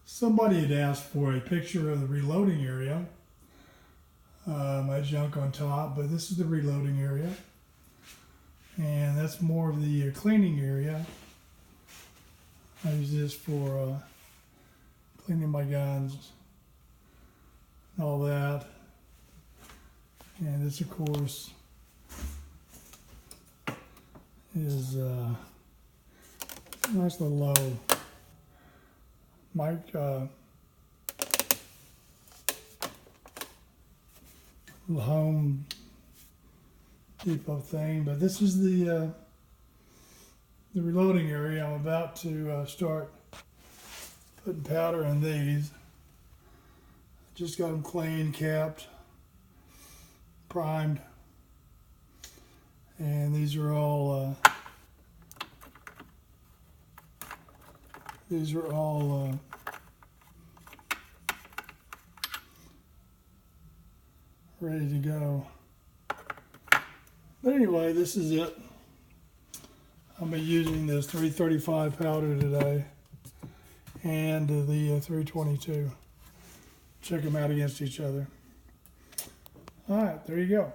Somebody had asked for a picture of the reloading area. My junk on top, but this is the reloading area. And that's more of the cleaning area. I use this for cleaning my guns and all that. And this, of course, is nice little low mic Home Depot thing. But this is the reloading area. I'm about to start putting powder in these. Just got them clean, capped, primed, and these are all ready to go. But anyway, this is it. I'll be using this 335 powder today and the 322. Check them out against each other. All right, there you go.